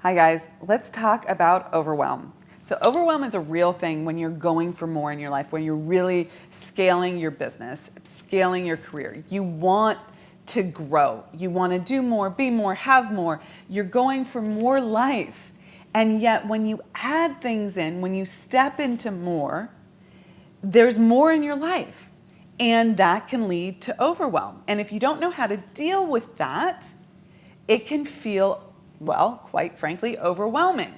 Hi guys, let's talk about overwhelm. So overwhelm is a real thing when you're going for more in your life, when you're really scaling your business, scaling your career. You want to grow. You want to do more, be more, have more. You're going for more life. And yet when you add things in, when you step into more, there's more in your life. And that can lead to overwhelm. And if you don't know how to deal with that, it can feel, well, quite frankly, overwhelming,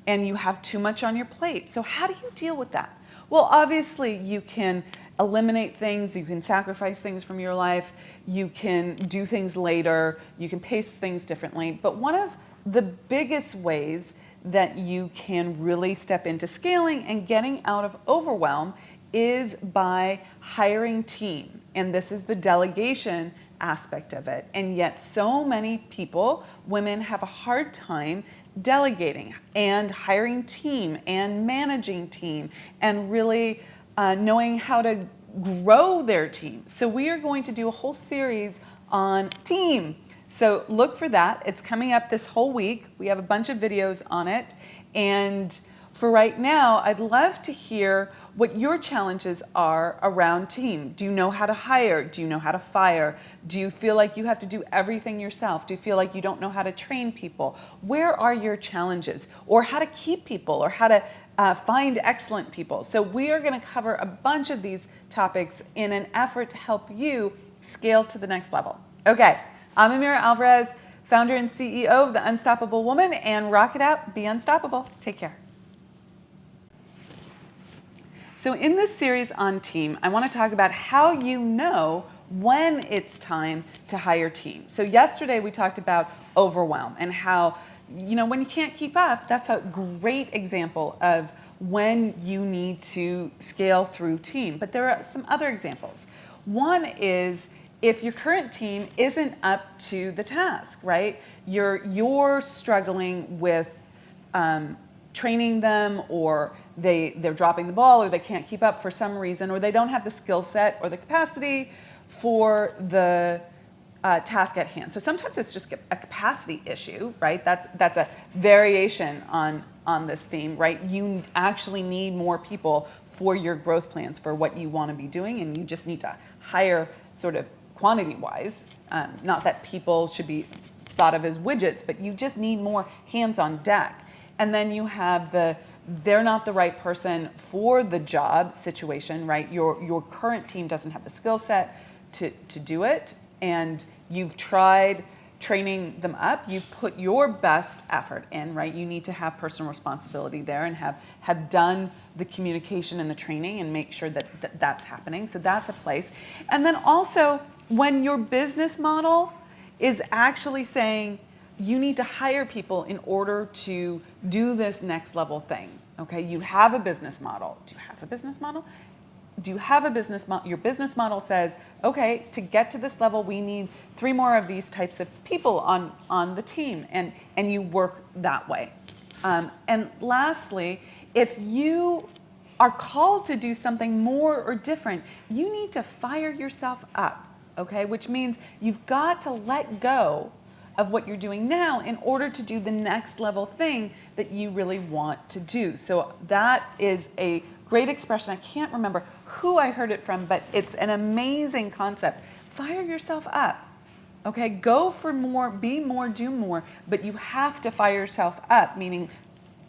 and you have too much on your plate. So how do you deal with that? Well, obviously you can eliminate things, you can sacrifice things from your life, you can do things later, you can pace things differently. But one of the biggest ways that you can really step into scaling and getting out of overwhelm is by hiring team. And this is the delegation aspect of it. And yet so many people, women, have a hard time delegating and hiring team and managing team and really knowing how to grow their team. So we are going to do a whole series on team. So look for that. It's coming up this whole week. We have a bunch of videos on it. And for right now, I'd love to hear what your challenges are around team. Do you know how to hire? Do you know how to fire? Do you feel like you have to do everything yourself? Do you feel like you don't know how to train people? Where are your challenges? Or how to keep people, or how to find excellent people? So we are going to cover a bunch of these topics in an effort to help you scale to the next level. Okay, I'm Amira Alvarez, founder and CEO of The Unstoppable Woman, and rock it out, be unstoppable. Take care. So in this series on team, I want to talk about how you know when it's time to hire team. So yesterday we talked about overwhelm and how, when you can't keep up, that's a great example of when you need to scale through team. But there are some other examples. One is if your current team isn't up to the task, right? You're struggling with training them, or they're dropping the ball, or they can't keep up for some reason, or they don't have the skill set or the capacity for the task at hand. So sometimes it's just a capacity issue, right? That's a variation on this theme, right? You actually need more people for your growth plans, for what you want to be doing, and you just need to hire sort of quantity-wise. Not that people should be thought of as widgets, but you just need more hands on deck. And then you have they're not the right person for the job situation, right? Your current team doesn't have the skill set to do it, and you've tried training them up. You've put your best effort in, right? You need to have personal responsibility there and have done the communication and the training and make sure that that's happening. So that's a place. And then also when your business model is actually saying, you need to hire people in order to do this next level thing. Okay, you have a business model. Do you have a business model? Do you have a business model? Your business model says, okay, to get to this level, we need 3 more of these types of people on the team, and you work that way. And lastly, if you are called to do something more or different, you need to fire yourself up, okay? Which means you've got to let go of what you're doing now in order to do the next level thing that you really want to do. So that is a great expression. I can't remember who I heard it from, but it's an amazing concept. Fire yourself up, okay? Go for more, be more, do more, but you have to fire yourself up, meaning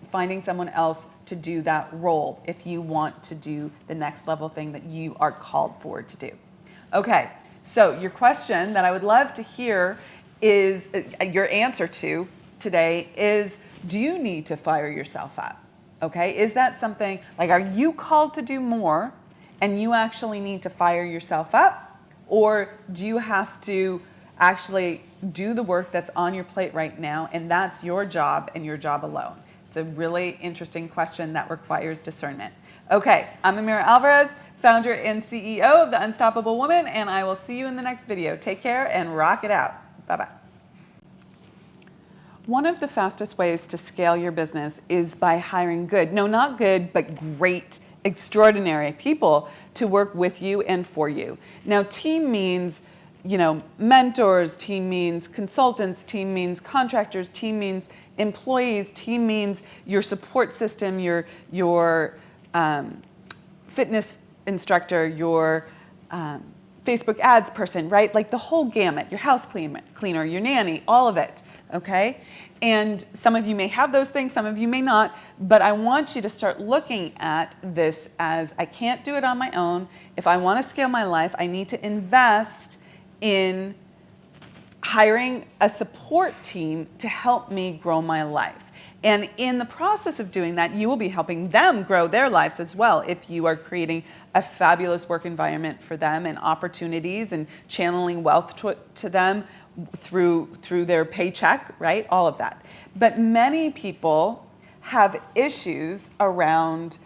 finding someone else to do that role if you want to do the next level thing that you are called for to do. Okay, so your question that I would love to hear is, your answer to today is, do you need to fire yourself up? Okay, is that something, like, are you called to do more and you actually need to fire yourself up? Or do you have to actually do the work that's on your plate right now, and that's your job and your job alone? It's a really interesting question that requires discernment. Okay, I'm Amira Alvarez, founder and CEO of The Unstoppable Woman, and I will see you in the next video. Take care and rock it out. Bye-bye. One of the fastest ways to scale your business is by hiring not good, but great, extraordinary people to work with you and for you. Now, team means mentors, team means consultants, team means contractors, team means employees, team means your support system, your fitness instructor, your Facebook ads person, right? Like the whole gamut, your house cleaner, your nanny, all of it, okay? And some of you may have those things, some of you may not, but I want you to start looking at this as I can't do it on my own. If I want to scale my life, I need to invest in hiring a support team to help me grow my life. And in the process of doing that, you will be helping them grow their lives as well if you are creating a fabulous work environment for them and opportunities and channeling wealth to them through their paycheck, right? All of that. But many people have issues around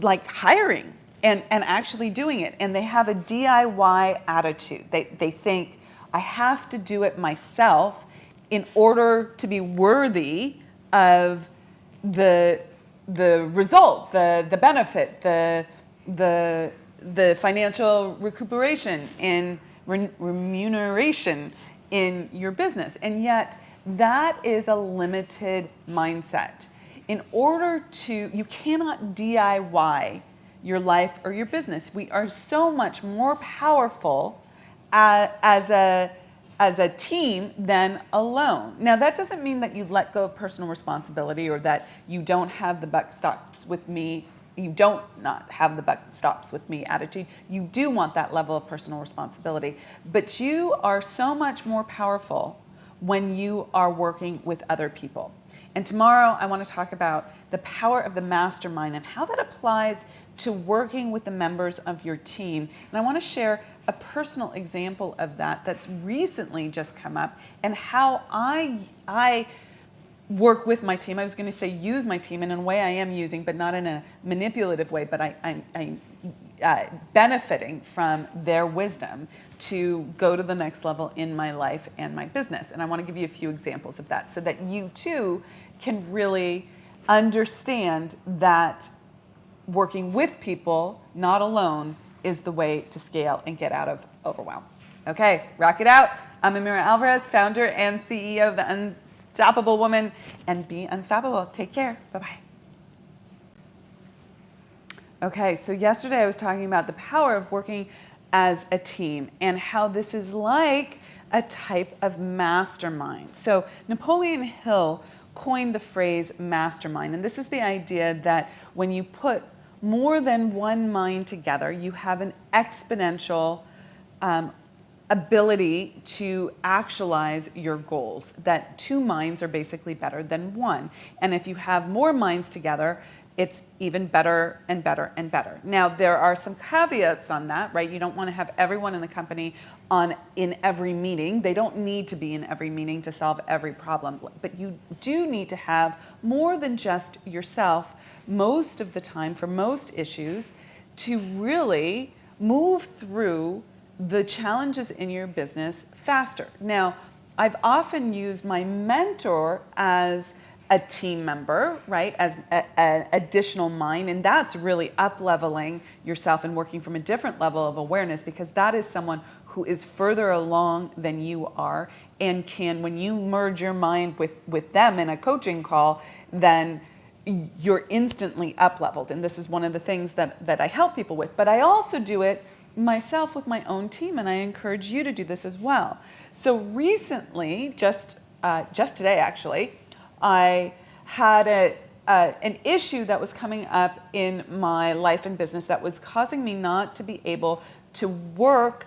like hiring and actually doing it. And they have a DIY attitude. They think, I have to do it myself in order to be worthy of the result, the benefit, the financial recuperation and remuneration in your business. And yet that is a limited mindset. In order you cannot DIY your life or your business. We are so much more powerful as a team than alone. Now, that doesn't mean that you let go of personal responsibility or that you don't have the buck stops with me. You don't not have the buck stops with me attitude. You do want that level of personal responsibility, but you are so much more powerful when you are working with other people. And tomorrow I want to talk about the power of the mastermind and how that applies to working with the members of your team. And I want to share a personal example of that that's recently just come up and how I work with my team. I was going to say use my team in a way I am using, but not in a manipulative way, but I'm benefiting from their wisdom to go to the next level in my life and my business. And I want to give you a few examples of that so that you too can really understand that working with people, not alone, is the way to scale and get out of overwhelm. Okay, rock it out. I'm Amira Alvarez, founder and CEO of The Unstoppable Woman, and be unstoppable. Take care. Bye-bye. Okay, so yesterday I was talking about the power of working as a team and how this is like a type of mastermind. So Napoleon Hill coined the phrase mastermind, and this is the idea that when you put more than one mind together, you have an exponential ability to actualize your goals, that two minds are basically better than one. And if you have more minds together, it's even better and better and better. Now, there are some caveats on that, right? You don't want to have everyone in the company in every meeting. They don't need to be in every meeting to solve every problem. But you do need to have more than just yourself most of the time for most issues to really move through the challenges in your business faster. Now, I've often used my mentor as a team member, right, as an additional mind, and that's really up-leveling yourself and working from a different level of awareness, because that is someone who is further along than you are and can, when you merge your mind with them in a coaching call, then you're instantly up-leveled. And this is one of the things that I help people with. But I also do it myself with my own team, and I encourage you to do this as well. So recently, just today actually, I had an issue that was coming up in my life and business that was causing me not to be able to work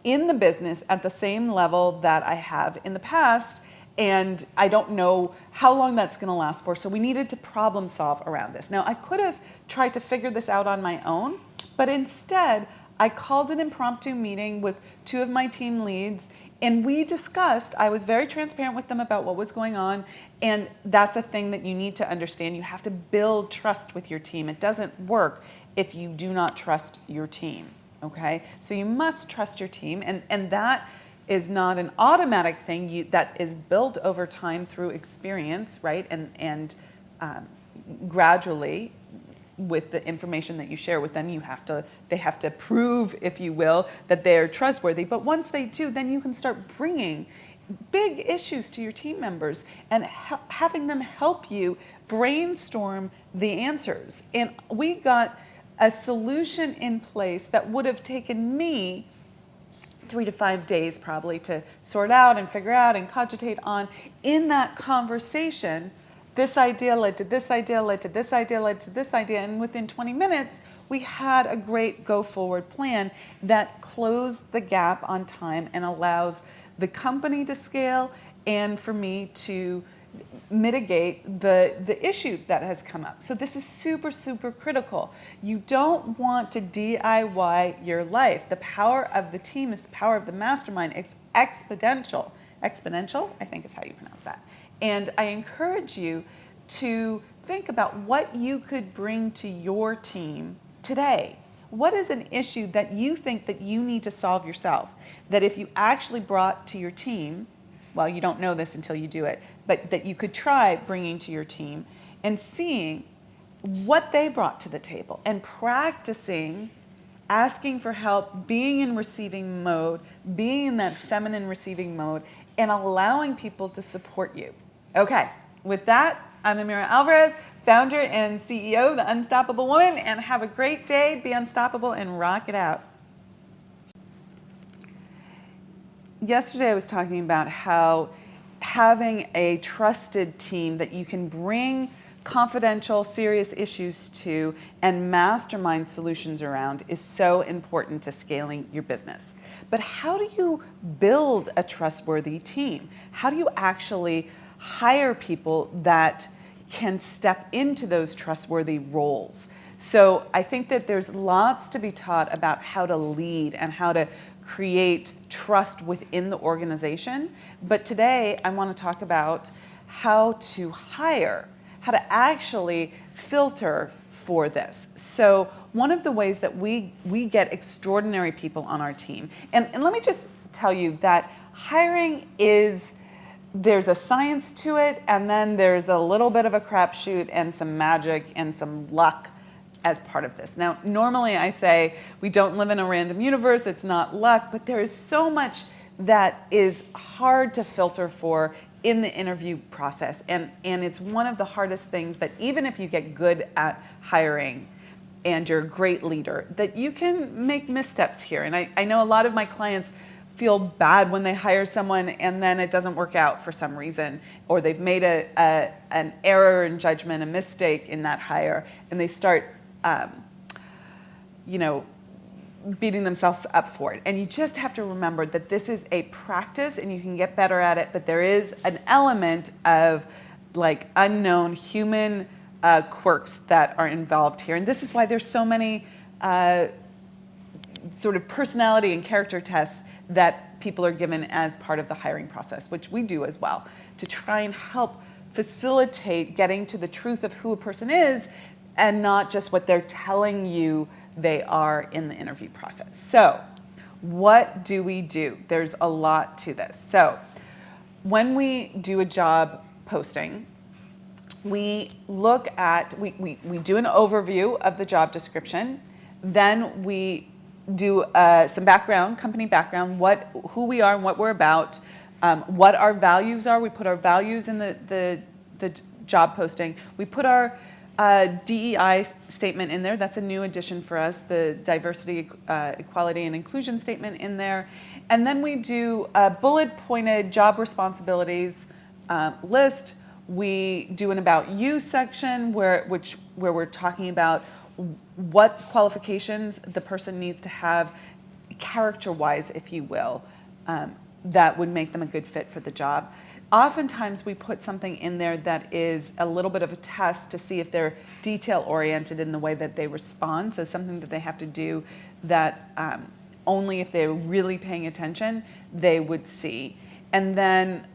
in the business at the same level that I have in the past. And I don't know how long that's going to last for. So we needed to problem solve around this. Now, I could have tried to figure this out on my own, but instead I called an impromptu meeting with two of my team leads, and we discussed. I was very transparent with them about what was going on, and that's a thing that you need to understand. You have to build trust with your team. It doesn't work if you do not trust your team, okay? So you must trust your team, and that is not an automatic thing. That is built over time through experience, right? And gradually with the information that you share with them. They have to prove, if you will, that they're trustworthy. But once they do, then you can start bringing big issues to your team members and having them help you brainstorm the answers. And we got a solution in place that would have taken me 3 to 5 days probably to sort out and figure out and cogitate on. In that conversation, this idea led to this idea, led to this idea, led to this idea, and within 20 minutes, we had a great go-forward plan that closed the gap on time and allows the company to scale and for me to mitigate the issue that has come up. So this is super, super critical. You don't want to DIY your life. The power of the team is the power of the mastermind. It's exponential. Exponential, I think is how you pronounce that. And I encourage you to think about what you could bring to your team today. What is an issue that you think that you need to solve yourself? That if you actually brought to your team, well, you don't know this until you do it, but that you could try bringing to your team and seeing what they brought to the table and practicing asking for help, being in receiving mode, being in that feminine receiving mode, and allowing people to support you. Okay, with that, I'm Amira Alvarez, founder and CEO of The Unstoppable Woman, and have a great day, be unstoppable, and rock it out. Yesterday I was talking about how having a trusted team that you can bring confidential, serious issues to and mastermind solutions around is so important to scaling your business. But how do you build a trustworthy team? How do you actually hire people that can step into those trustworthy roles? So I think that there's lots to be taught about how to lead and how to create trust within the organization. But today I want to talk about how to hire, how to actually filter for this. So one of the ways that we get extraordinary people on our team, and let me just tell you that hiring there's a science to it, and then there's a little bit of a crapshoot and some magic and some luck as part of this. Now, normally I say we don't live in a random universe, it's not luck, but there is so much that is hard to filter for in the interview process. And it's one of the hardest things that even if you get good at hiring and you're a great leader, that you can make missteps here. And I know a lot of my clients feel bad when they hire someone and then it doesn't work out for some reason, or they've made an error in judgment, a mistake in that hire, and they start beating themselves up for it. And you just have to remember that this is a practice and you can get better at it, but there is an element of like unknown human quirks that are involved here. And this is why there's so many sort of personality and character tests that people are given as part of the hiring process, which we do as well, to try and help facilitate getting to the truth of who a person is and not just what they're telling you they are in the interview process. So what do we do? There's a lot to this. So when we do a job posting, we look at, we do an overview of the job description, then we do some background, company background, who we are and what we're about, what our values are. We put our values in the job posting. We put our DEI statement in there. That's a new addition for us, the diversity, equality, and inclusion statement in there. And then we do a bullet-pointed job responsibilities list. We do an About You section where we're talking about what qualifications the person needs to have character-wise, if you will, that would make them a good fit for the job. Oftentimes we put something in there that is a little bit of a test to see if they're detail-oriented in the way that they respond, so something that they have to do that only if they're really paying attention they would see. And then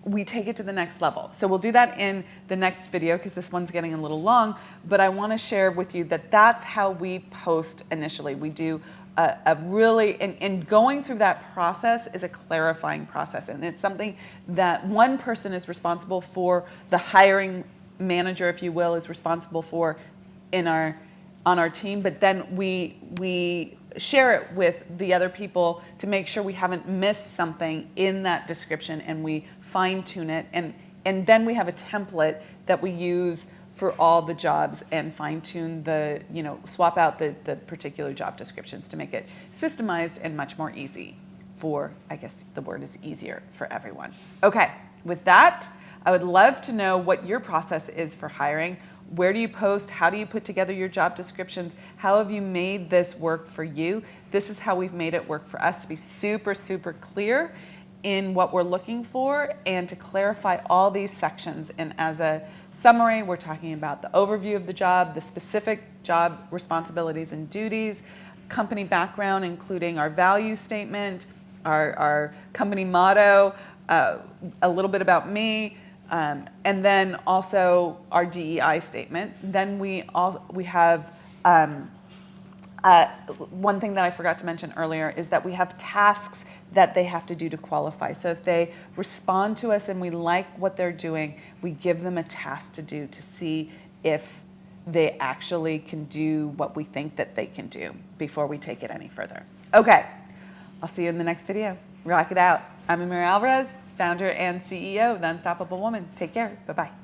we take it to the next level. So we'll do that in the next video because this one's getting a little long, but I want to share with you that that's how we post initially. We do a really, and going through that process is a clarifying process, and it's something that one person is responsible for, the hiring manager, if you will, is responsible for in our on our team, but then we share it with the other people to make sure we haven't missed something in that description, and we fine tune it, and then we have a template that we use for all the jobs and fine tune the, swap out the particular job descriptions to make it systemized and much more easy for, I guess the word is easier for everyone. Okay, with that, I would love to know what your process is for hiring. Where do you post? How do you put together your job descriptions? How have you made this work for you? This is how we've made it work for us to be super, super clear in what we're looking for and to clarify all these sections. And as a summary, we're talking about the overview of the job, the specific job responsibilities and duties, company background, including our value statement, our company motto, a little bit about me, and then also our DEI statement. Then we have one thing that I forgot to mention earlier is that we have tasks that they have to do to qualify. So if they respond to us and we like what they're doing, we give them a task to do to see if they actually can do what we think that they can do before we take it any further. Okay, I'll see you in the next video. Rock it out. I'm Amira Alvarez, founder and CEO of The Unstoppable Woman. Take care. Bye-bye.